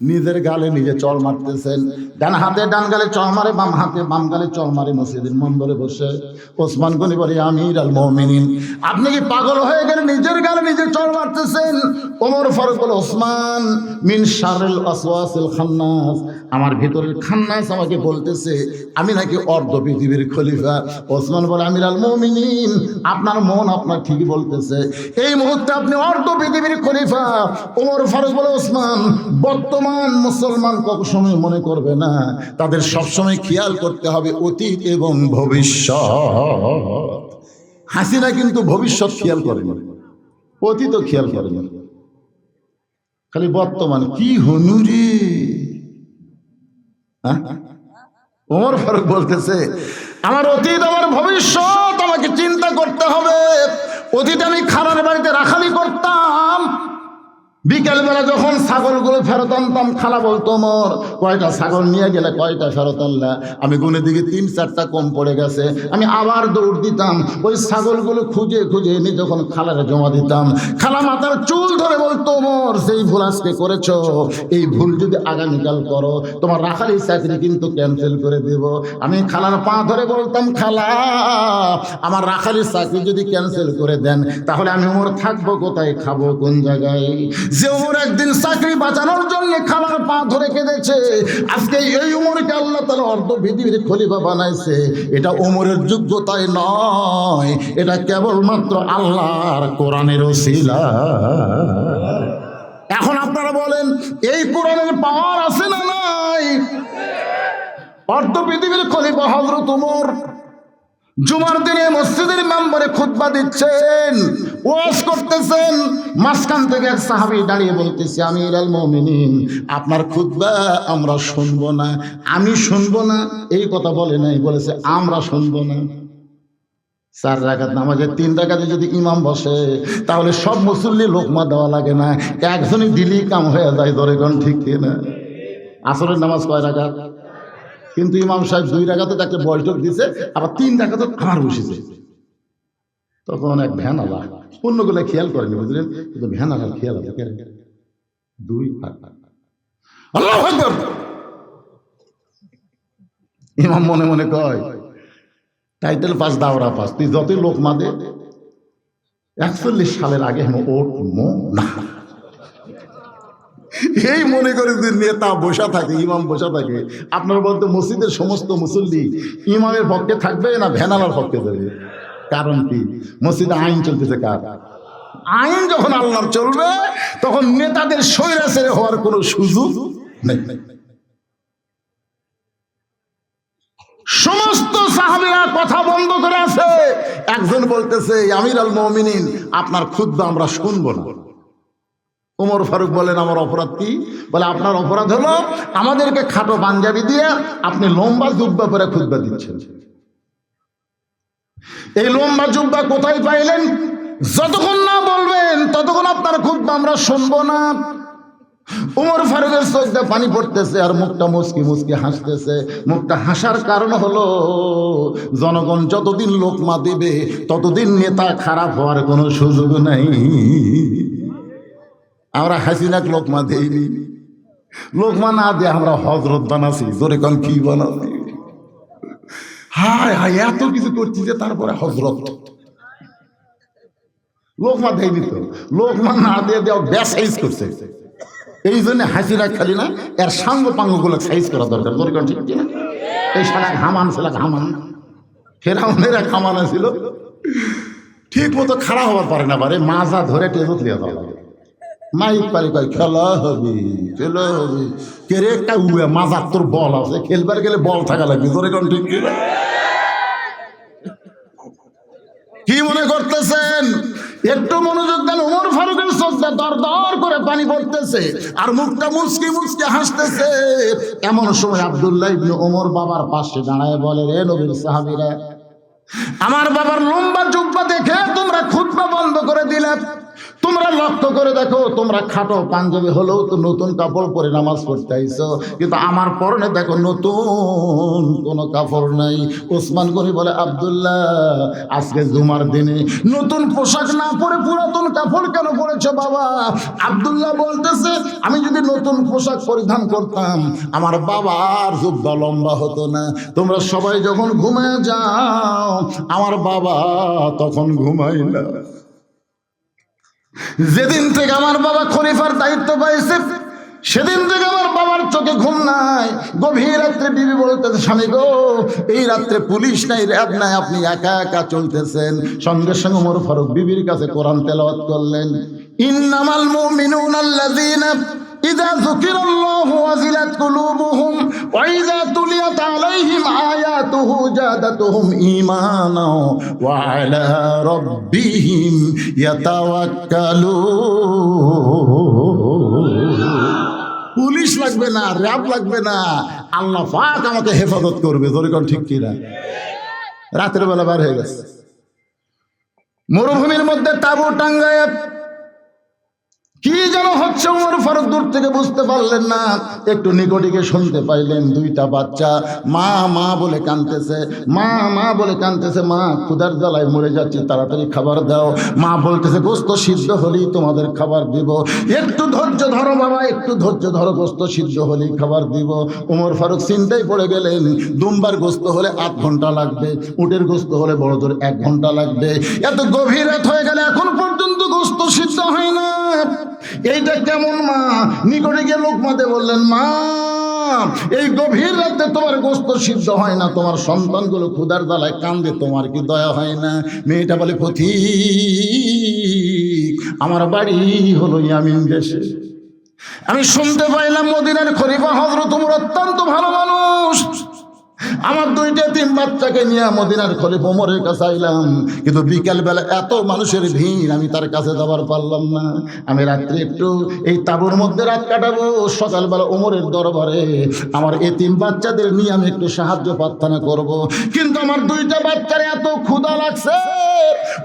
নিজের গালে নিজে চড় মারতেছেন, ডান হাতে ডান গালে চড় মারে, বাম হাতে বাম গালে চড় মারে। মসজিদের মন্দিরে বসে ওসমান গনি বলে, আমির আল মুমিনিন, আপনি কি পাগল হয়ে গেলে নিজের গালে নিজে চড় মারতেছেন? ওমর ফারুক বলে, ওসমান, মিন শাররিল ওয়াসওয়াসিল খান্নাস, আমার ভিতরের খান্নাস আমাকে বলতেছে আমি নাকি অর্ধ পৃথিবীর খলিফা। ওসমান বলে, আমির আল মুমিনিন, আপনার মন আপনার ঠিকই বলতেছে, এই মুহূর্তে আপনি অর্ধ পৃথিবীর খলিফা। ওমর ফারুক বলে, ওসমান, বর্তমান মুসলমান কখনোই মনে করবে না, তাদের সবসময় খেয়াল করতে হবে অতীত এবং ভবিষ্যৎ। হাসিনা কিন্তু ভবিষ্যৎ খেয়াল করেনি, অতীতও খেয়াল করেনি, খালি বর্তমান। কি হনুরে! ওমর ফারুক বলতেছে, আমার অতীত আমার ভবিষ্যৎ আমাকে চিন্তা করতে হবে। অতীতে আমি খালার বাড়িতে রাখালি করতাম, বিকেলবেলা যখন ছাগলগুলো ফেরত আনতাম, খালা বলতো, মোর কয়টা ছাগল নিয়ে গেলে কয়টা ফেরত আনলা? আমি গুনে দিকে 3-4টা কম পড়ে গেছে। আমি আবার দৌড় দিতাম, ওই ছাগলগুলো খুঁজে খুঁজে এনে যখন খালারে জমা দিতাম, খালা মাথার চুল ধরে বলতো, মোর সেই ভুল আজকে করেছ, এই ভুল যদি আগামীকাল করো তোমার রাখালি চাকরি কিন্তু ক্যান্সেল করে দেব। আমি খালার পা ধরে বলতাম, খালা, আমার রাখালি চাকরি যদি ক্যান্সেল করে দেন তাহলে আমি ওমর থাকবো কোথায়, খাবো কোন জায়গায়? যে ওমর একদিন চাকরি বাঁচানোর জন্য খালার পা ধরে কেঁদেছে, আজকে এই ওমরকে আল্লাহ তাআলা অর্ধ পৃথিবীর খলিফা বানাইছে। এটা ওমরের যোগ্যতায় নয়, এটা কেবলমাত্র আল্লাহর কোরআনের ওসিলা। এখন আপনারা বলেন, এই কোরআনের পাওয়ার আছে না নাই? অর্ধ পৃথিবীর খলিফা হযরত ওমর জুমার দিনে মসজিদের মেম্বারে খুতবা দিচ্ছেন, ওয়াজ করতেছেন। মাঝখান থেকে এক সাহাবী দাঁড়িয়ে বলতেছে, আমির আল মুমিনিন, আপনার খুতবা আমরা শুনবো না। আমি শুনবো না এই কথা বলে নাই, বলেছে আমরা শুনবো না। 4 রাকাত নামাজে 3 রাকাতে যদি ইমাম বসে তাহলে সব মুসল্লি লোকমা দেওয়া লাগে না, একজনই দিলি কাম হয়ে যায়। ধরে কোন ঠিক না? আসরের নামাজ কয় রাকাত? কিন্তু ইমাম সাহেব 2 রাকাতে তাকে বৈঠক দিছে, আবার 3 রাকাতে আবার বসেছে। তখন এক ভ্যান আলা, অন্যগুলো খেয়াল করেনি, বুঝলেন, কিন্তু ভ্যান আলার খেয়াল আছে। 2 আল্লাহু আকবার। ইমাম মনে মনে কয়, টাইটেল পাস, দাওরা পাস, তুই যতই লোক মাদে 41 সালের আগে ওট মো না। এই মনে করে যে নেতা বসা থাকে, ইমাম বসা থাকে, আপনার বলতে মসজিদের সমস্ত মুসল্লি ইমামের পক্ষে থাকবে না ভ্যানালার পক্ষে যাবে? কারণ কি? মসজিদে আইন চলতেছে কার? আইন যখন আল্লাহর চলবে তখন নেতাদের স্বৈরাচারী হওয়ার কোনো সুযোগ নেই। সমস্ত সাহাবীরা কথা বন্ধ করে আছে। একজন বলতেছে, আমির আল মুমিনিন, আপনার খুতবা আমরা শুনবো না। ওমর ফারুক বলেন, আমার অপরাধ কি? বলে, আপনার অপরাধ হলো আমাদেরকে খাটো পাঞ্জাবি দিয়ে আপনি লম্বা জুব্বা পরে খুতবা দিচ্ছেন। এই লম্বা জুব্বা কোথায় পাইলেন? যতক্ষণ না বলবেন ততক্ষণ আপনার খুতবা আমরা শুনবো না। ওমর ফারুকের চোখ দিয়ে পানি পড়তেছে আর মুখটা মুচকি মুচকি হাসতেছে। মুখটা হাসার কারণ হলো, জনগণ যতদিন লোকমা দেবে ততদিন নেতা খারাপ হওয়ার কোনো সুযোগ নাই। আমরা হাসিনাক লোকমা দেইনি, লোকমা না দিয়ে আমরা হজরত বানাছি। জোরে কোন কি বানাছি? হায় হায়, এত কিছু করছি যে তারপরে হজরত। লোকমা দেয়নি তো, লোকমা না দিয়ে দেওয়া ব্যাস সাইজ করছে। এই জন্য হাসিনা খালি না, এর সাঙ্গ পাঙ্গ গুলো সাইজ করা দরকার। জোরে কোন ঠিক কিনা? এই সারা ঘামান ছিল, ঘামান ফেরাউনের এক ঘামান ছিল, ঠিক মতো খাড়া হওয়ার পারে না, পারে মাজা ধরে টেজত লিয়ে যাওয়া লাগে। মাইক পারি কয়, খেলা হবে, খেলা হবে। কেরে একটা উড়ে মাজার তোর বল আছে, খেলবার গেলে বল থাকা লাগবে। জোরে কোন ঠিক কিনা? কি মনে করতেছেন? একটু মনোযোগ দেন। ওমর ফারুকের চোখে দর দর করে পানি পড়তেছে আর মুখটা মুচকি মুচকি হাসতেছে। এমন সময় আব্দুল্লাহ ইবনে ওমর বাবার পাশে দাঁড়ায় বলে, রে নবীর সাহাবীরা, আমার বাবার লম্বা জুব্বা দেখে তোমরা খুতবা বন্ধ করে দিলে। তোমরা লক্ষ্য করে দেখো, তোমরা খাটো পাঞ্জাবি হলেও তো নতুন কাপড় পরে নামাজ পড়তে আইছো, কিন্তু আমার পরনে দেখো নতুন কোনো কাপড় নাই। ওসমান গনি বলে, আব্দুল্লাহ আজকে জুমার দিনে নতুন পোশাক না পরে পুরাতন কাপড় কেন পরেছো বাবা? আব্দুল্লাহ বলতেছে, আমি যদি নতুন পোশাক পরিধান করতাম আমার বাবার জুব্বা লম্বা হতো না। তোমরা সবাই যখন ঘুমায় যাও আমার বাবা তখন ঘুমাই না। যেদিন থেকে আমার বাবা খলিফার দায়িত্ব পাইছে সেদিন থেকে আমার বাবার চোখে ঘুম নাই। গভীর রাত্রে বিবি বলতেছে, স্বামী গো এই রাত্রে পুলিশ নাই, র্যাব নাই, আপনি একা একা চলতেছেন। সঙ্গে সঙ্গে ওমর ফারুক বিবির কাছে কোরআন তেলাওয়াত করলেন, ইন্নামাল মুমিনুনা আল্লাযীনা ইযা যুকিরাল্লাহু ওয়াজিলাত কুলুবুহুম ওয়া ইযা তুলিয়াত আলাইহিম আয়াতুহু জাদাতুহুম ঈমানা ওয়া আলা রাব্বিহিম ইয়াতাওয়াক্কালুন। পুলিশ লাগবে না, র্যাব লাগবে না, আল্লাহ পাক আমাকে হেফাজত করবে। জোরে ঠিক কিনা? রাতের বেলা বার হয়ে গেছে, মরুভূমির মধ্যে তাঁবু টাঙ্গায় কি যেন হচ্ছে। ওমর ফারুক দূর থেকে বুঝতে পারলেন না, একটু নিকটে গিয়ে শুনতে পাইলেন দুইটা বাচ্চা মা মা বলে কাঁদতেছে, মা মা বলে কাঁদতেছে, মা ক্ষুধার জ্বালায় মরে যাচ্ছি, তাড়াতাড়ি খাবার দাও। মা বলতেছে, গোস্ত সিদ্ধ হলেই তোমাদের খাবার দিব, একটু ধৈর্য ধরো বাবা, একটু ধৈর্য ধরো, গোস্ত সিদ্ধ হলেই খাবার দিব। ওমর ফারুক চিন্তায় পড়ে গেলেন, দুম্বার গোস্ত হলে 8 ঘন্টা লাগবে, উটের গোস্ত হলে বড় জোর 1 ঘন্টা লাগবে। এত গভীর রাত হয়ে গেলে এখন পর্যন্ত গোস্ত সিদ্ধ হয় না, এইটা কেমন মা? নিকটে গিয়ে লোকমাতে বললেন, মা এই গভীর রাতে তোমার গোস্ত সিদ্ধ হয় না, তোমার সন্তানগুলো ক্ষুধার জ্বালায় কান্দে, তোমার কি দয়া হয় না? মেয়েটা বলে, পথিক আমার বাড়ি হলো ইয়ামিন দেশে, আমি শুনতে পাইলাম মদিনার খলিফা হযরত ওমর অত্যন্ত ভালো মানুষ, আমার 2টা 3 বাচ্চাকে নিয়ে মদিনার খলিফা ওমরের কাছে আইলাম, কিন্তু বিকাল বেলা এত মানুষের ভিড় আমি তার কাছে যাবার পারলাম না। আমি রাত্রে একটু এই তাঁবুর মধ্যে রাত কাটাবো, সকালবেলা ওমরের দরবারে আমার এই 3 বাচ্চাদের নিয়ে আমি একটু সাহায্য প্রার্থনা করব। কিন্তু আমার 2টা বাচ্চার এত ক্ষুধা লাগছে,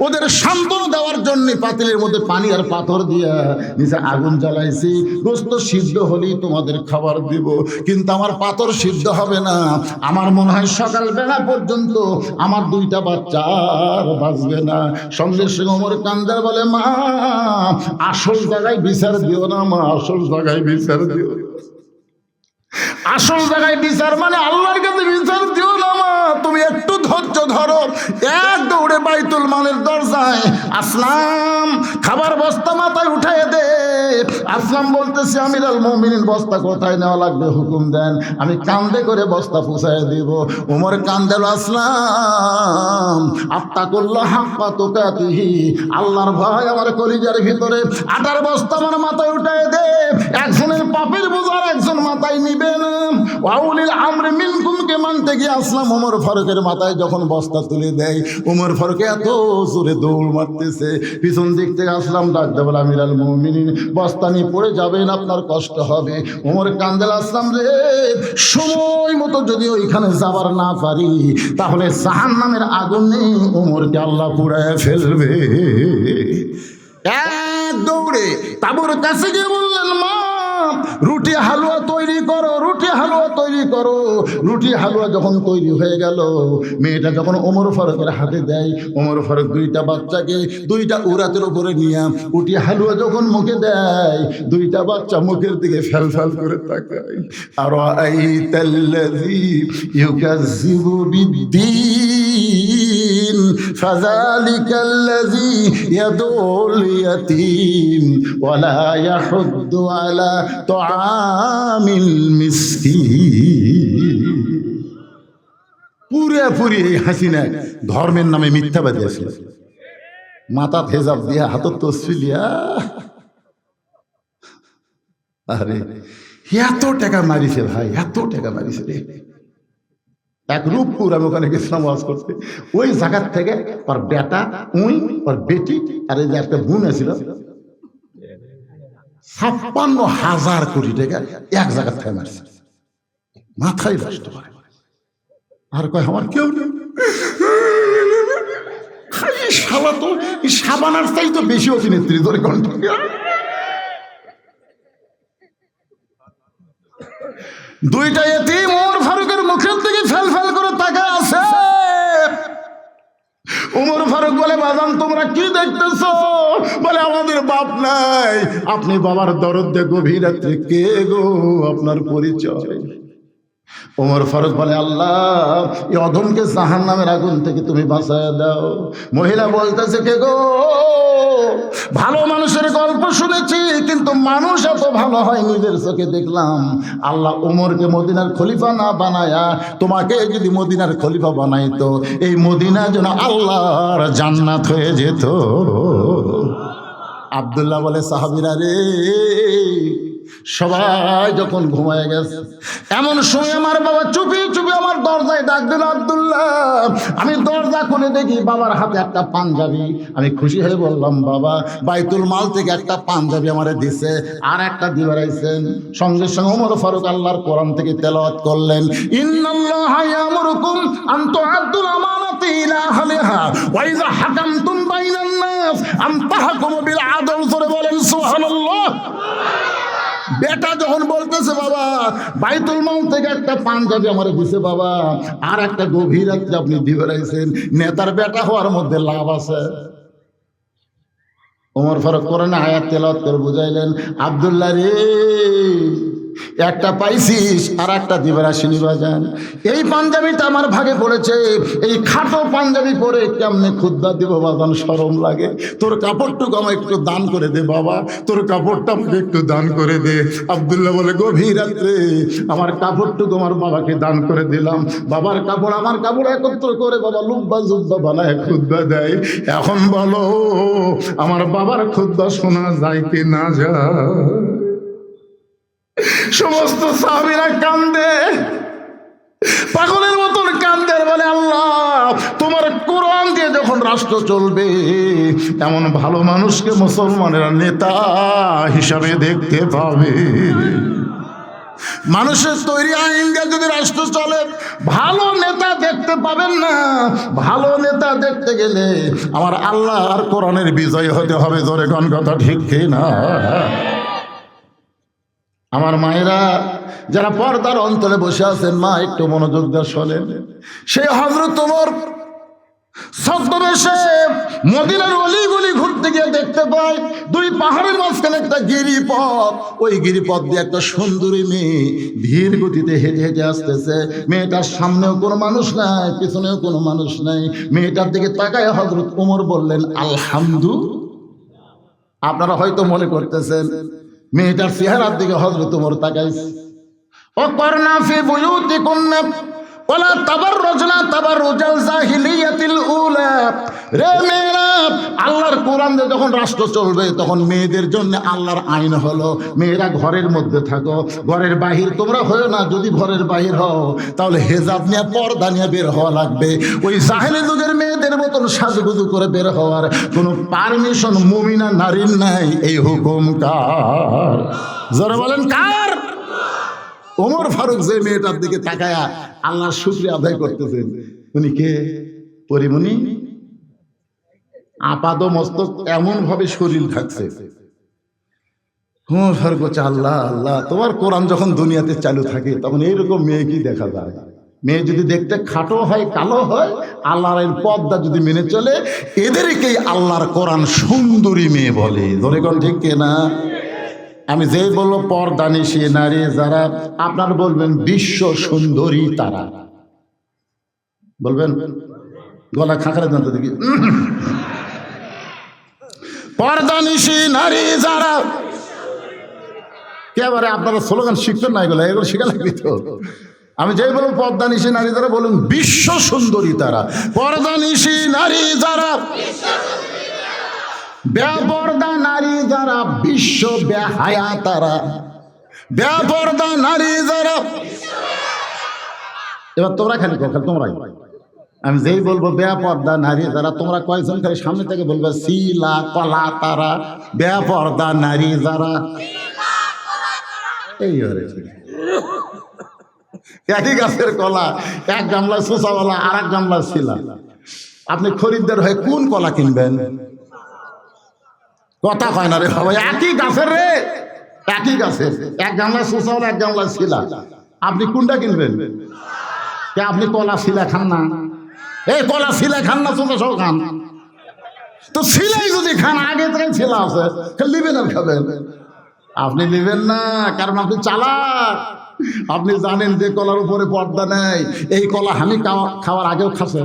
ওদের সান্ত্বনা দেওয়ার জন্য পাতিলের মধ্যে পানি আর পাথর দিয়া নিচে আগুন জ্বালাইছি, গোস্ত সিদ্ধ হলেই তোমাদের খাবার দিব, কিন্তু আমার পাথর সিদ্ধ হবে না। আমার মনে হয় সকালবেলা পর্যন্ত আমার 2টা বাচ্চা আর বাঁচবে না। সঙ্গে সঙ্গে ওমর কান্দার বলে, মা আসল জায়গায় বিচার দিও না, মা আসল জায়গায় বিচার দিও, আসল জায়গায় বিচার মানে আল্লাহর কাছে বিচার দিও না মা, তুমি একটু ধৈর্য ধরো। এক দৌড়ে বাইতুল মালের দরজায় আসলাম, খাবার বস্তা মাথায় উঠায় দে। আসলাম বলতেছে, আমিরুল মুমিনিন বস্তা কোথায় নেওয়া লাগবে হুকুম দেন, আমি কান্দে করে বস্তা পৌঁছায় দিব। ওমর কান্দেল, আসলাম আত্তাকুল্লাহ হাক্কা তুকাতিহি, আল্লাহর ভয় আমার কলিজার ভিতরে, আটার বস্তা আমার মাথায় উঠায় দে। একজনের পাপের বোঝার একজন মাথায় নিবে না, ওয়াউলিল আমরি মিনকুমকে মানতে গিয়ে আসলাম ওমর ফারুকের মাথায় যখন বস্তা তুলে দেয়, ওমর ফারুক এত জোরে দৌড় মারতেছে, পিছন দিক থেকে আসলাম ডাক দেবো, আমিরুল মুমিনিন বস্তা নিয়ে পড়ে যাবেন, আপনার কষ্ট হবে। ওমর কান্দেল, আসলাম রে সময় মতো যদি ওইখানে যাবার না পারি তাহলে জাহান্নামের আগুনে ওমরকে আল্লাহ পুড়ায় ফেলবে। এক দৌড়ে তাঁবুর কাছে গিয়ে বললেন, মা রুটি হালুয়া তৈরি করো, রুটি হালুয়া তৈরি করো। রুটি হালুয়া যখন তৈরি হয়ে গেল, মেয়েটা যখন ওমর ফারুকের হাতে দেয়, ওমর ফারুক 2টা বাচ্চাকে 2টা উরাতের উপরে নিয়ে রুটি হালুয়া যখন মুখে দেয়, 2টা বাচ্চা মুখের দিকে ফেল ফেল করে তাকায়। আর আইতাল্লাযী ইউকাযযিবু বিদ্দীন ফাযালিকাল্লাযী ইয়াদুল ইয়াতীম ওয়ালা ইয়াহুদ্দু আলা তুআমিল মিসকিন। পুরি এই হাসিনা ধর্মের নামে মিথ্যাবাদী আছে, মাথা হেজাব দিয়া হাতত তসবি লিয়া, আরে এত টাকা মারিছে ভাই, এত টাকা মারিছে রে। এক রূপপুর আমি ওখানে গেছিলাম ওয়াজ করতে, ওই জায়গার থেকে ওর বেটা উই ওর বেটি আর এই যে একটা বোন ছিল, 56,000 কোটি টাকা এক জায়গার থেকে মারছে। মাথায় নষ্ট করে আর কয় আমার কেউ নেই, খালি শালা তো সাবানার চাই তো বেশি অভিনেত্রী ধরে কণ্ঠ। দুইটা এতিম ওমর ফারুকের মুখের দিকে ফেল ফেল করে তাকায় আছে। ওমর ফারুক বলে, বাজান তোমরা কি দেখতেছো? বলে, আমাদের বাপ নাই। আপনি বাবার দরদ দিয়ে গভীর রাত্রে কে গো, আপনার পরিচয়? ওমর ফারুক বলে, আল্লাহ এই অধমকে জাহান্নামের আগুন থেকে তুমি বাঁচায় দাও। মহিলা বলতেছে, কে গো? ভালো মানুষের গল্প শুনেছি, কিন্তু মানুষ এত ভালো হয় নিজের চোখে দেখলাম। আল্লাহ ওমরকে মদিনার খলিফা না বানায়া তোমাকে যদি মদিনার খলিফা বানাইতো, এই মদিনা যেন আল্লাহর জান্নাত হয়ে যেত। আব্দুল্লাহ বলে, সাহাবীরা রে, সবাই যখন ঘুমায় গেছে, এমন সময় আমার বাবা চুপি চুপি আমার দরজায় ডাক দিল, আব্দুল্লাহ। আমি দরজা খুলে দেখি বাবার হাতে একটা পাঞ্জাবি। আমি খুশি হয়ে বললাম, বাবা বাইতুল মাল থেকে একটা পাঞ্জাবি আমারে দিছে, আর একটা দিবারাইছেন। সঙ্গে সঙ্গে ওমর ফারুক আল্লাহর কোরআন থেকে তেলাওয়াত করলেন, ইন্নাল্লাহা ইয়ামুরুকুম আন তুআদ্দুল আমানাতি ইলা আহলিহা ওয়া ইযা হাকামতুম বাইনান নাস আন তাহকুমু বিল আদল। জোরে বলেন সুবহানাল্লাহ। বেটা যখন বলতেছে, বাবা বাইতুল মাল থেকে একটা পাঞ্জাবি আমার দিছে বাবা, আর একটা গভীর রাত্রে আপনি দিয়ে বেড়াইছেন, নেতার বেটা হওয়ার মধ্যে লাভ আছে। ওমর ফারুক কোরআনে আয়াত তেলাওয়াত করে বুঝাইলেন, আব্দুল্লাহ রে, একটা পাইছিস আর একটা দিবার আসেনি বাজান। এই পাঞ্জাবিটা আমার ভাগে পড়েছে, এই খাটো পাঞ্জাবি পরে কেমনে খুদ্া দিব বাজান, শরম লাগে। তোর কাপড়টুকু আমাকে একটু দান করে দে বাবা, তোর কাপড়টা আমাকে একটু দান করে দে। আব্দুল্লাহ বলে, গভীর রাত্রে আমার কাপড়টুকু আমার বাবাকে দান করে দিলাম। বাবার কাপড় আমার কাপড় একত্র করে বাবা লুব্বা জুব্বা বানায় খুদ্া দেয়। এখন বলো, আমার বাবার খুদ্া শোনা যায় কি না যায়? সমস্ত সাহাবীরা কান্দে, পাগলের মতন কান্দে, বলে, আল্লাহ তোমার কোরআন দিয়ে যখন রাষ্ট্র চলবে, এমন ভালো মানুষকে মুসলমানেরা নেতা হিসাবে দেখতে পাবে। মানুষের তৈরি আইন দিয়ে যদি রাষ্ট্র চলে, ভালো নেতা দেখতে পাবেন না। ভালো নেতা দেখতে গেলে আমার আল্লাহ আর কোরআনের বিজয় হতে হবে। জোরে কোন কথা ঠিক কিনা? আমার মায়েরা যারা পর্দার অন্তরে বসে আছেন, মা একটু মনোযোগ দিয়ে শোনেন। সেই হযরত ওমর ছদ্মবেশে মদিনার অলিগলি ঘুরতে গিয়ে দেখতে পায় দুই পাহাড়ের মাঝখানে একটা গিরিপথ। ওই গিরিপথ দিয়ে একটা সুন্দরী মেয়ে ধীর গতিতে হেঁটে হেঁটে আসতেছে। মেয়েটার সামনেও কোনো মানুষ নাই, পিছনেও কোনো মানুষ নাই। মেয়েটার দিকে তাকায় হযরত ওমর বললেন, আলহামদুলিল্লাহ। আপনারা হয়তো মনে করতেছেন মেয়েটার চেহারার দিকে হযরত ওমর তাকাইছে। ওয়াকরনা ফি বুয়ুতিকুন্না ওয়ালা তাবাররুজনা তাবাররুজাল জাহিলিয়াতিল উলা। রে মেয়েরা, আল্লাহর কোরআন দিয়ে যখন রাষ্ট্র চলবে, তখন মেয়েদের জন্য আল্লাহর আইন হলো, মেয়েরা ঘরের মধ্যে থাকো, ঘরের বাহির তোমরা হও না। যদি ঘরের বাহির হও, তাহলে হেজাব নিয়ে পর্দা নিয়ে বের হওয়া লাগবে। ওই জাহেলি যুগের মেয়েদের মতন সাজগুজু করে বের হওয়ার কোনো পারমিশন মুমিনা নারীর নাই। এই হুকুম কার? যারা বলেন কার? ওমর ফারুক যে মেয়েটার দিকে তাকায়া আল্লাহর শুকরিয়া আদায় করতেছেন, উনি কে? পরিমণি। আপাদ মস্তক এমন ভাবে শরীর থাকছে। ওমর ফারুক বলছে, আল্লাহ আল্লাহ, তোমার কোরআন যখন দুনিয়াতে চালু থাকে, তখন এইরকম মেয়ে কি দেখা যায়? মেয়ে যদি দেখতে খাটো হয়, কালো হয়, আল্লাহর পর্দা যদি মেনে চলে, এদেরকেই আল্লাহর কোরআন সুন্দরী মেয়ে বলে। ধরে কোন ঠিক কিনা? আমি যেই বলবো পর্দানিশী নারী যারা, আপনারা বলবেন বিশ্ব সুন্দরী তারা। বলবেন, গলা খাঁকড়ে দেন তো দেখি। পর্দানিশী নারী যারা, একেবারে আপনারা স্লোগান শিখবেন না, এগুলো এগুলো শেখা লাগবে তো। আমি যেই বলবো পর্দানিশী নারী যারা, বলুন বিশ্ব সুন্দরী তারা। পর্দানিশী নারী যারা, বেপর্দা নারী যারা, বিশ্ব বেহায়া তারা। বেপর্দা নারী যারা, এবার তোমরা খালি তোমরাই, আমি যেই বলবো বেপর্দা নারী যারা, তোমরা কয়েকজন খালি সামনে থেকে বলবে শিলা কলা তারা। বেপর্দা নারী যারা, এই একই গাছের কলা, এক গামলা সুসাওয়ালা আর এক গামলা শিলা। আপনি খরিদ্দার হয়ে কোন কলা কিনবেন? কথা কয় না রে বাবা, একই গাছের রে, একই গাছের, এক গামলা শোষা এক গামলা শিলা, আপনি কোনটা কিনবেন? আপনি কলা শিলা খান না? এই কলা শিলা খান না, শোষা সহ খান? তো শিলাই যদি খান, আগে থেকে শিলা আছে, লিবেন আর খাবেন? আপনি নেবেন না, কারণ আপনি চালাক। আপনি জানেন যে কলার উপরে পর্দা নেই, এই কলা আমি খাওয়ার আগেও খাচ্ছে।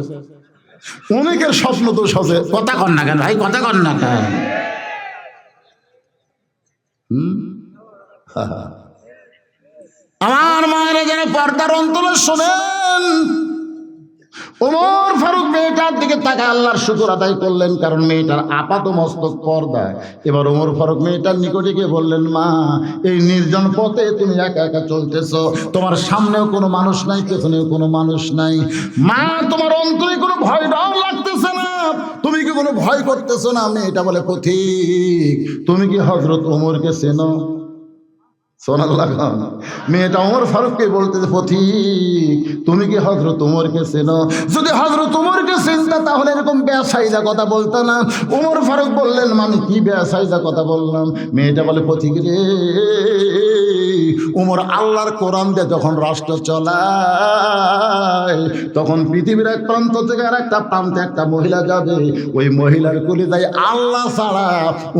অনেকের স্বপ্ন দোষ আছে। কথা কর না কেন ভাই, কথা কর না কেন? আমার মায়েরা যেন পর্দার অন্তরে শোনেন, ওমর ফারুক মেয়েটার দিকে তাকায় আল্লাহর শুকর আদায় করলেন, কারণ মেয়েটার আপাত মস্তক পর্দায়। এবার ওমর ফারুক মেয়েটার নিকটে গিয়ে বললেন, মা, এই নির্জন পথে তুমি একা একা চলতেছো, তোমার সামনেও কোনো মানুষ নাই, পেছনেও কোনো মানুষ নাই। মা, তোমার অন্তরে কোনো ভয় ডর লাগতেছে না? তুমি কি কোনো ভয় করতেছো না? মেয়েটা বলে, পথিক, তুমি কি হযরত ওমরকে চেনো? সুবহানাল্লাহ। মেয়েটা ওমর ফারুককে বলতেছে, পথিক, তুমি কি হযরত ওমরকে চেনো? যদি হযরত ওমরকে চিনতা তাহলে এরকম বেসাইজা কথা বলতো না। ওমর ফারুক বললেন, আমি কি বেসাইজা কথা বললাম? মেয়েটা বলে, পথিক রে, ওমর আল্লাহর কোরআন দিয়ে যখন রাষ্ট্র চলায়, তখন পৃথিবীর এক প্রান্ত থেকে আর একটা প্রান্তে একটা মহিলা যাবে, ওই মহিলার কলিজায় আল্লাহ ছাড়া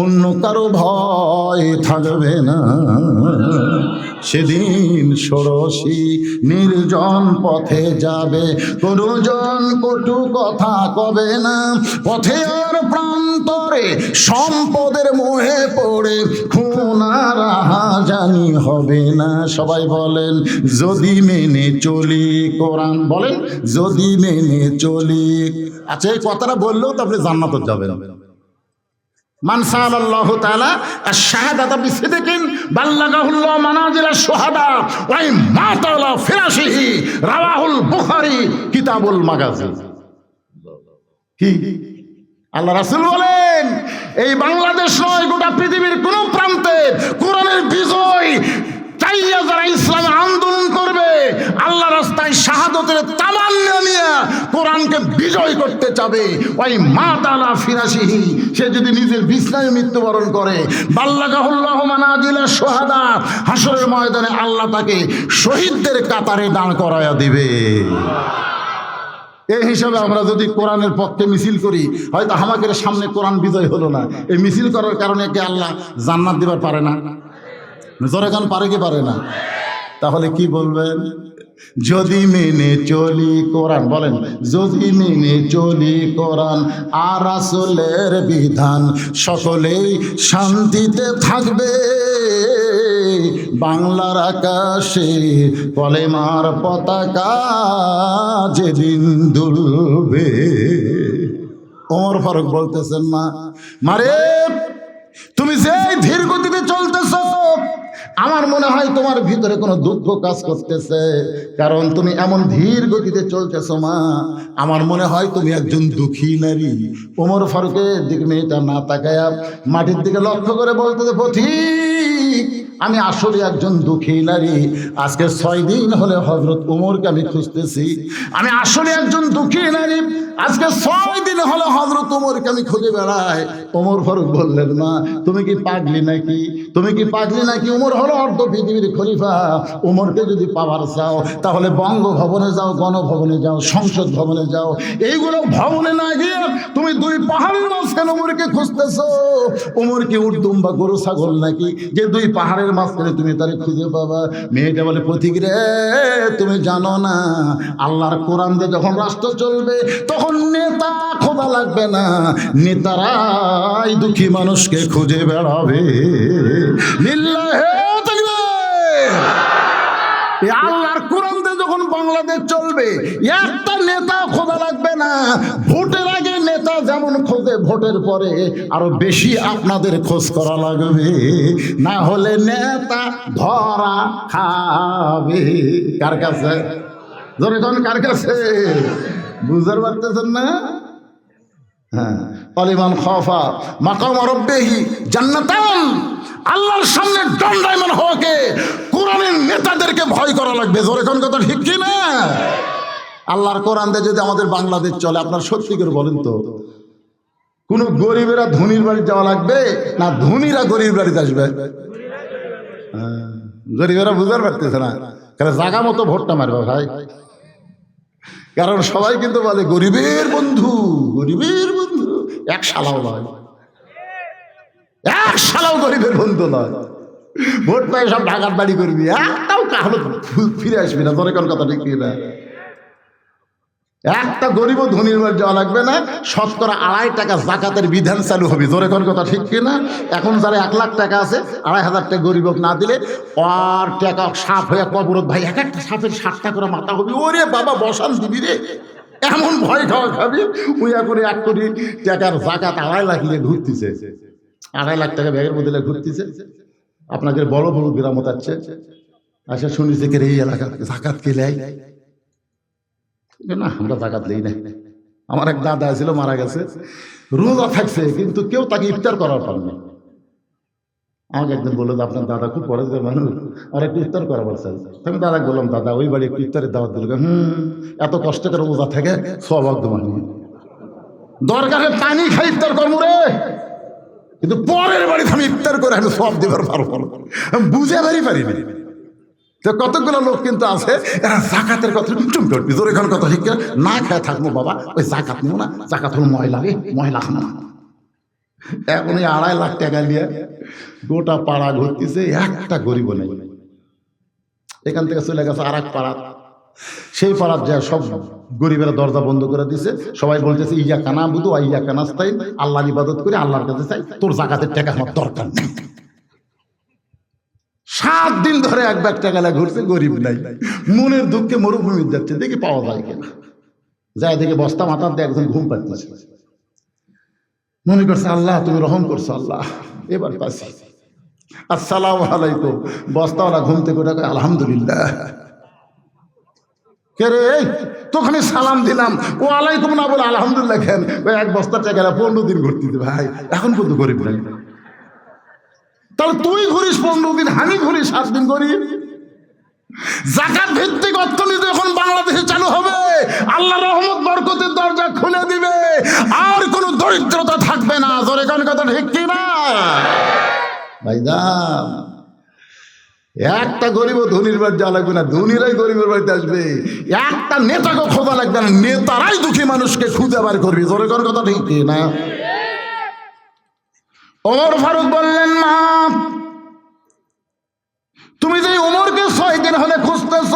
অন্য কারো ভয় থাকবে না। সেদিন ষোড়শী নির্জন পথে যাবে, কোনজন কটু কথা কবে না। পথে আর প্রান্তরে সম্পদের মোহে পড়ে খুন আর হাজানি হবে না। সবাই বলেন, যদি মেনে চলি কোরআন। বলেন, যদি মেনে চলি। আচ্ছা, এই কথাটা বললেও তো আপনি জান্নাতে যাবেন। মান সাআলাল্লাহু তাআলা আশ-শাহাদাতা বিসিদকিন বাল্লাগাহুল্লাহু মানাজিলাশ শুহাদা ওয়া মাতা আলা ফিরাশিহি, রাওয়াহুল বুখারী কিতাবুল মাগাজি। কি আল্লাহ রাসূল বলেন, এই বাংলাদেশ নয়, গোটা পৃথিবীর কোন প্রান্তে কোরআনের বিজয় চাইয়া যারা ইসলামের আন্দোলন করবে, আল্লাহ রাস্তায় শাহাদতের তামান্না নিয়ে কোরআনকে বিজয় করতে চাবে, ওই মা তাআলা ফিরাশিহি, সে যদি নিজের বিছনায় মৃত্যুবরণ করে, বাল্লাগাহুল্লাহু মানাজিলাশ শুহাদা, হাসরের ময়দানে আল্লাহ তাকে শহীদদের কাতারে দাঁড় করায়া দিবে। এই হিসাবে আমরা যদি কোরআনের পক্ষে মিছিল করি, হয়তো আমাদের সামনে কোরআন বিজয় হলো না, এই মিছিল করার কারণে কি আল্লাহ জান্নাত দিবার পারে না? জোরে গান পারে কি পারে না? তাহলে কি বলবেন? যদি মেনে চলি কোরআন। বলেন, যদি মেনে চলি কোরআন আর রাসূলের বিধান, সকলেই শান্তিতে থাকবে, বাংলার আকাশে কলেমার পতাকা যেদিন দুলবে। ওমর ফারুক বলতেছেন, মা, মারে, তুমি যে ধীর গতিতে চলতেছো, আমার মনে হয় তোমার ভিতরে কোনো দুঃখ কাজ করতেছে, কারণ তুমি এমন ধীর গতিতে চলতেছো মা, আমার মনে হয় তুমি একজন দুঃখী নারী। ওমর ফারুকের দিকে মেয়েটা না তাকায়া মাটির দিকে লক্ষ্য করে বলতেছে, পথিক, আমি আসলে একজন দুঃখী নারী। আজকে 6 দিন হলে হযরত ওমরকে আমি খুঁজতেছি। আমি আসলে একজন দুঃখী নারী, আজকে 6 দিন হলে হযরত ওমরকে আমি খুঁজে বেড়াই। ওমর ফারুক বললেন, মা, তুমি কি পাগলি নাকি? তুমি কি পাগলি নাকি? ওমর হলো অর্ধ পৃথিবীর খলিফা। ওমরকে যদি পাওয়ার চাও তাহলে বঙ্গভবনে যাও, গণভবনে যাও, সংসদ ভবনে যাও। এইগুলো ভবনে না গিয়ে তুমি 2 পাহাড়ের মাঝখানে ওমরকে খুঁজতেছো। ওমর কি উর্দুম বা গরু ছাগল নাকি যে 2 পাহাড়ের মাঝখানে তুমি তারে খুঁজে পাবা? মেয়েটা বলে, পথিক রে, তুমি জানো না, আল্লাহর কোরআন দিয়ে যখন রাষ্ট্র চলবে তখন নেতা খোদা লাগবে না, নেতারাই দুঃখী মানুষকে খুঁজে বেড়াবে। লিল্লাহে তাকবীর। আল্লাহর কোরআন দিয়ে যখন বাংলাদেশ চলবে, একটা নেতা খোদা লাগবে না। ভোটের আগে নেতা যেমন খোঁজে, ভোটের পরে আরো বেশি আপনাদের খোঁজ করা লাগবে, না হলে নেতা ধরা খাবে। কার কাছে? ধরে কোন কার কাছে? বুঝতে পারতেছেন না? হ্যাঁ, আলিমান খাফা মাকাম রাব্বিহি জান্নাতান। আল্লাহর সামনে দণ্ডায়মান হওয়াকে কোরআনের নেতাদেরকে ভয় করা লাগবে। জোরে কোন কথা ঠিক কি না? আল্লাহর কোরআন দিয়ে যদি আমাদের বাংলাদেশ চলে, আপনার সত্যি করে বলেন তো, কোন গরিবেরা ধনীর বাড়ি যাওয়া লাগবে না ধনীরা গরিব বাড়িতে আসবে? গরিবেরা বুঝতে পারতেছে না, কারণ জায়গা মতো ভোটটা মারবে ভাই। কারণ সবাই কিন্তু বলে গরিবের বন্ধু, গরিবের বন্ধু। এক শালাও নয়, এক শালাও গরিবের বন্ধু নয়। ভোট পায় সব ঢাকার বাড়ি করবি, একটাও কাহলো ফিরে আসবি না। তোর কোন কথা ঠিক না? একটা গরিব ধনীর বাড়ি যাওয়া লাগবে না। 2.5 টাকা জাকাতের বিধান চালু হবে। জোরে কোন কথা ঠিক কিনা? এখন যারা 1 লাখ টাকা আছে, 2,500 টাকা গরিব না দিলে আর টাকা সাপ হয়ে কবরত ভাই, এক একটা সাপের 60 করে মাথা হবে। ওরে বাবা বসান দিবি রে, এমন ভয় খাওয়া খাবি। উইয়া করে 1 কোটি টাকার জাকাত 2.5 লাখ নিয়ে ঘুরতেছে, 2.5 লাখ টাকা ব্যাগের মধ্যে ঘুরতেছে। আপনাদের বড় বড় গ্রামত আছে, আচ্ছা শুনেছি কে এই এলাকা জাকাত কে লেয় না? আমরা জাকাত লই না। আমার এক দাদা ছিল, মারা গেছে, রোজা থাকছে কিন্তু কেউ তাকে ইফতার করার পারেনি। আমাকে একদিন বললো যে আপনার দাদা খুব পরেজগার মানুষ, আর একটু ইফতার করাবার চাই। আমি দাদাকে বললাম, দাদা ওই বাড়ি একটু ইফতারের দাওয়াত দিল। এত কষ্ট করে রোজা থাকে সব একদম দরকারে পানি খাই ইফতার করবো রে, কিন্তু পরের বাড়িতে আমি ইফতার করে আমি সব দেবার পারবো না। বুঝে পারিনি। তো কতগুলো লোক কিন্তু আছে এরা জাকাতের কথা টুম করবি। তোর এখানে কথা ঠিক না, খেয়ে থাকবো বাবা, ওই জাকাত নেবো না, জাকাত হলো ময়লা রে, ময়লা খাবো না। এখন 2.5 লাখ টাকা নিয়ে গোটা পাড়া ঘুরতেছে, একটা গরিব নেই। এখান থেকে চলে গেছে আর এক পাড়া, সেই পাড়ার যা সব গরিবেরা দরজা বন্ধ করে দিছে। সবাই বলতেছে ইয়া কানা বুধু ইয়া কানাস্তাই, আল্লাহর ইবাদত করে আল্লাহর কাছে চাই, তোর জাকাতের টাকা আমার দরকার নেই। 7 দিন ধরে 1 লাখ টাকা ঘুরছে, গরিব নাই। মনের দুঃখে মরুভূমির যাচ্ছে, দেখি পাওয়া যায় কিনা। যায় দেখে বস্তা মাথার দিয়ে একজন ঘুম পাচ্ছে, মনে করছে আল্লাহ তুমি রহম করছো, আল্লাহ এবার পাচ্ছি। আসসালামু আলাইকুম। বস্তাওয়ালা ঘুম থেকে ওটা আলহামদুলিল্লাহ। কে রে, তোকে আমি সালাম দিলাম, ও আলাইকুম না বলে আলহামদুলিল্লাহ কেন? ওই 1 বস্তা টাকা 15 দিন ঘুরতে ভাই, এখন পর্যন্ত গরিব নাই। তাহলে তুই ঘুরিস 15 দিন, আমি ঘুরি 7 দিন গরিব। জাকাত ভিত্তিক অর্থনীতি এখন বাংলাদেশে চালু হবে, আল্লাহ রহমত বরকতের দরজা খুলে দিবে, আর কোনো দরিদ্রতা থাকবে না। জোরে কোন কথা ঠিক কি না ভাইজান? একটা গরিব ধনীর বাড়ি যাওয়া লাগবে না, ধনীরাই গরিবের বাড়িতে আসবে। একটা নেতাকে খোঁজা লাগবে না, নেতারাই দুঃখী মানুষকে খুঁজে বার করবে। জোরে কোন কথা ঠিক কি না? ওমর ফারুক বললেন, মা তুমি যে ওমরকে 6 দিন হলে খুঁজতেছ,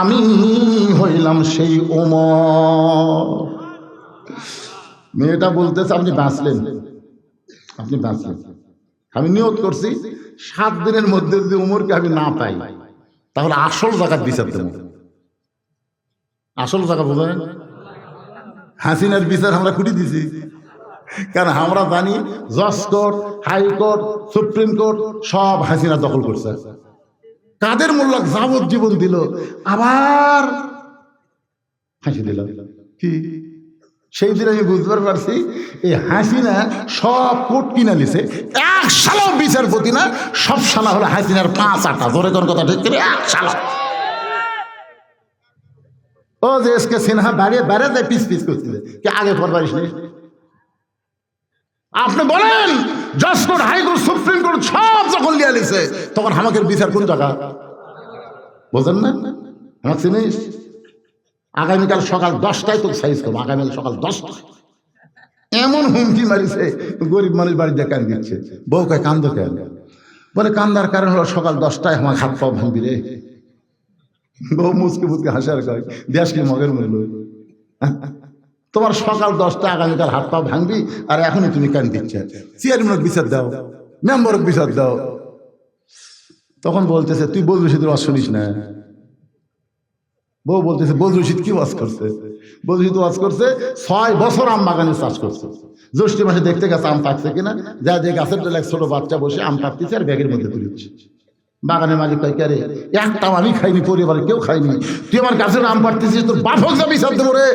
আমি হইলাম সেই ওমর। মেয়েটা বলতেছে আপনি বাঁচলেন, আপনি বাঁচলেন। আমি নিয়ত করছি 7 দিনের মধ্যে যদি ওমরকে আমি না পাই, তাহলে আসল জাকাত বিচার দেব। আসল জাকাত বোঝেন? হাসিনার বিচার আমরা খুঁটি দিছি, কারণ আমরা জানি জজ কোর্ট, হাইকোর্ট, সুপ্রিম কোর্ট সব হাসিনা দখল করছে। কাদের মোল্লাক যাবজ্জীবন দিল, আবার ফাঁসি দিল। কি সেই দিন আমি বুঝতে পারছি এই হাসিনা সব কোর্ট কিনা নিছে। 1 সালাও বিচারপতি না, সব সালা হলো হাসিনার 5-8টা। জোরে কোন কথা ঠিক করে 1 সালা। ও যে এসকে সিনহা দাঁড়িয়ে যায় পিস পিস করছিল, কি আগে পড়বারিস নেই? আপনি বলেন জজ কোর্ট, হাইকোর্ট, সুপ্রিম কোর্ট সব যখন লিয়া লিছে, তখন আমাকে বিচার কোন জায়গা বোঝেন না? আমার চিনিস? আগামীকাল সকাল 10টায় তোকে সাইজ করবো, আগামীকাল সকাল 10টায়। এমন হুমকি মারিছে, গরিব মানুষ বাড়িতে কান দিচ্ছে। বউ কয় কান্দ কেন? বলে কান্দার কারণ হলো সকাল 10টায় আমার হাত পাও ভাঙবি রে। বউ মুচকে মুচকে হাসার কয় দেশ কি মগের মূল্য, তোমার সকাল 10টা আগামীকাল হাত পা ভাঙবি, আর এখনই তুমি কান দিচ্ছে। চেয়ারম্যানের বিচার দাও, মেম্বারক বিচার দাও। তখন বলতেছে তুই বল রশিদের ওয়াজ শুনিস না? বউ বলতেছে বল রশিদ কি ওয়াজ করছে? বল রশিদ ওয়াজ করছে 6 বছর আম বাগানে চাষ করছে। জ্যৈষ্ঠ মাসে দেখতে গেছে আম পাকছে কিনা, যা যে গাছের তলায় ছোট বাচ্চা বসে আম পাকতেছে আর ব্যাগের মধ্যে তুলেছে। বাগানের মালিক কয় কে রে, একটাও আমি খাইনি, পরিবারে কেউ খাইনি, তুই আমার গাছের আম পাকতেছিস, তোর বাপক যা বিচার দেবো রে।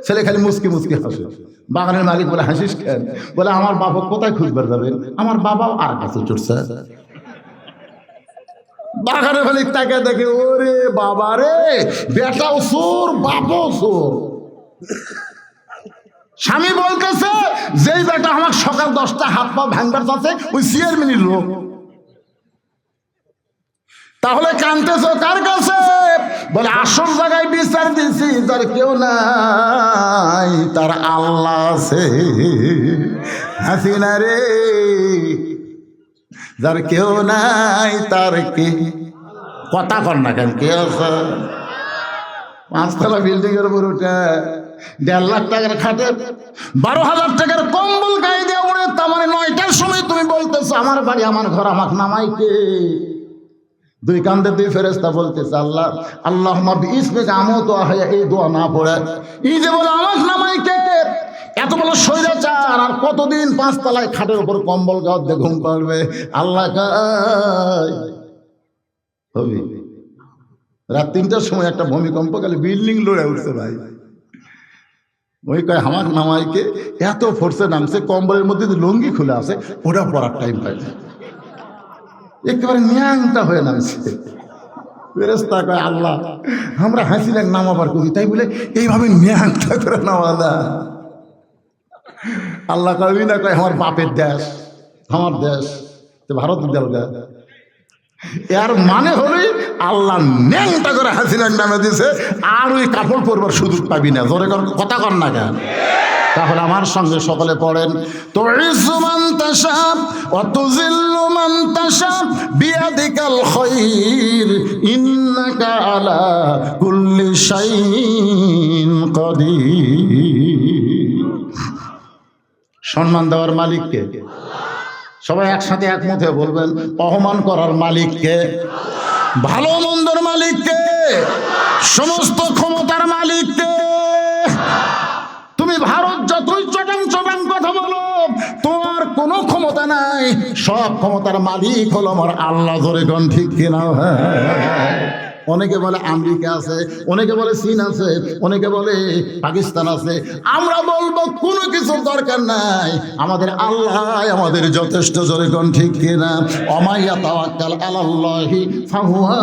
ছেলে খালি মুসকি মুসকি হাসে। বাগানের মালিক বলে হাসিস কেন? বলে আমার বাবা কোথায় খুঁজবার যাবেন, আমার বাবাও আর গাছে চড়ছে। বাগানের মালিক তাকে দেখে, ওরে বাবা রে, বেটাও চোর বাপও চোর। স্বামী বলতেছে, যেই বেটা আমার সকাল 10টা হাত পা ভাঙবার আছে ওই চেয়ারম্যানের লোক। তাহলে কানতেছ কার কাছে? বলে আসল জায়গায় বিচার দিছি, যার কেউ নাই তার আল্লাহ আছে। হাসিনা রে, যার কেউ নাই তার কে? কথা কর না কেন? কে আছে? 5তলা বিল্ডিং এর উপর উঠে 1.5 লাখ টাকার খাটে 12,000 টাকার কম্বল গায়ে দিয়ে উড়ে, তার মানে 9টার সময় তুমি বলতেছো আমার বাড়ি আমার ঘর আমাকে নামাই কে? দুই কান্দে দুই ফেরেশতা বলতেছে, আল্লাহ আল্লাহুম্মা বিইসমিকা আমুতু ওয়া আহয়া। এই দোয়া না পড়ে এই যে বলে আমাকে নামাই কে? এত বড় স্বৈরাচার আর কতদিন 5 তলায় খাটের উপর কম্বল গায়ে দিয়ে ঘুম পাড়বে? আল্লাহ কাই হবে। রাত 3টার সময় একটা ভূমিকম্প গেলে বিল্ডিং লড়ে উঠছে ভাই। ওই কয় আমার নামাইকে, এত ফোর্সে নামছে, কম্বলের মধ্যে লুঙ্গি খুলে আছে, ওটা পড়ার টাইম পায় না, একেবারে ন্যাংটা হয়ে নামছে। ফেরেশতা কয়, আল্লাহ আমরা হাসিনাক নামাবার করি, তাই বলে এইভাবে ন্যাংটা করে নামা না। আল্লাহ কবি না, কয় আমার বাপের দেশ, আমার দেশ তো ভারতের দেলগা। এর মানে হলেই আল্লাহ ন্যাংটা করে হাসিনার নামে দিছে, আর ওই কাপড় পরবার সুযোগ পাবি না। জোরে কথা কর না কেন? তাহলে আমার সঙ্গে সকলে পড়েন, তুইজ্জু মান তাশা ওয়া তুযিল্লু মান তাশা বিয়াদিকাল খায়র ইন্নাকা আলা কুল্লি শাইইন কাদির। সম্মান দেওয়ার মালিক কে? সবাই একসাথে একমত হয়ে বলবেন, অপমান করার মালিক কে? ভালো মন্দর মালিক কে? সমস্ত ক্ষমতার মালিক কে? তুমি ভারত যতই চটাং চটাং কথা বলো, তোমার কোনো ক্ষমতা নাই, সব ক্ষমতার মালিক হলো আমার আল্লাহ। ধরে গণ ঠিক কিনা? অনেকে বলে আমেরিকা আছে, অনেকে বলে চীন আছে, অনেকে বলে পাকিস্তান আছে। আমরা বলবো কোনো কিছুর দরকার নাই, আমাদের আল্লাহ আমাদের যথেষ্ট। জোরে কোন ঠিক কিনা? ওমাইয়া তাওয়াক্কাল আলাল্লাহি ফাহুয়া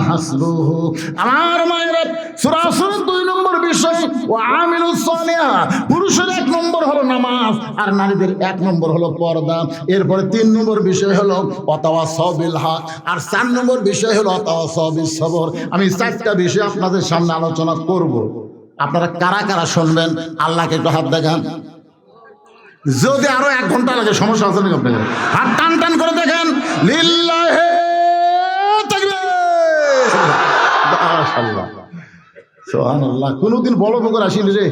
হাসবুহু। আমার মায়েরা, সূরা আসরের 2 নম্বর বিষয় ওয়া আমিলুস সালিহাত। পুরুষের 1 নম্বর হলো নামাজ, আর নারীদের 1 নম্বর হলো পর্দা। এরপরে 3 নম্বর বিষয় হলো ওয়াতাওয়াসাউ বিল হক, আর 4 নম্বর বিষয় হলো ওয়াতাওয়াসাউ বিস সবর। আমি 4টা বিষয় আপনাদের সামনে আলোচনা করব। আপনারা কারা কারা শুনবেন? আল্লাহকে একটু হাত দেখান। যদি আরো 1 ঘন্টা লাগে সমস্যা আছে নাকি? আপনাদের হাত টান টান করে দেখেন। লিল্লাহি তাকবীর, মাশাআল্লাহ, সুবহানাল্লাহ। কোনদিন বড় পুকুর আসিনি রে।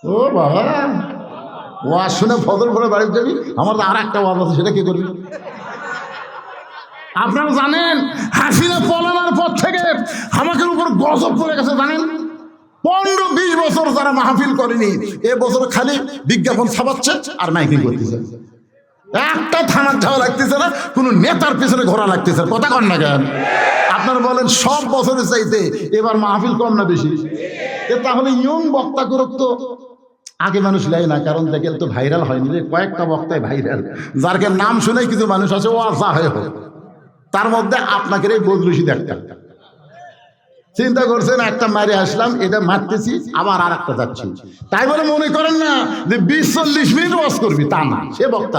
ও বাবা, ওয়াজ শুনে ফজর পড়ে বাড়ি যাবি? আমার তো আর একটা ওয়াজ আছে, সেটা কি করবি? আপনারা জানেন হাসিনা পলানোর পর থেকে আমাদের উপর গজব পড়ে গেছে। জানেন 15-20 বছর যারা মাহফিল করেনি, এবছর খালি বিজ্ঞাপন ছাপাচ্ছে আর মাইকিং করতেছে। একটা থানার যাওয়া লাগতেছে না, কোনো নেতার পেছনে ঘোরা লাগতেছে। কথা কন না কেন? আপনারা বলেন সব বছরের চাইতে এবার মাহফিল কম না বেশি? তাহলে ইয়ং বক্তা করুক তো। আগে মানুষ লাই না, কারণ দেখে তো ভাইরাল হয়নি রে, কয়েকটা বক্তায় ভাইরাল, যার নাম শুনে কিছু মানুষ আছে ও আসা হয়ে হোক। তার মধ্যে আপনাকে এই বদরুশিদ একটা। চিন্তা করছেন, একটা মারে আসলাম, এটা মারতেছি, আবার আর একটা যাচ্ছি, তাই বলে মনে করেন না যে 20-40 মিনিট ওয়াজ করবি, তা না, সে বক্তা।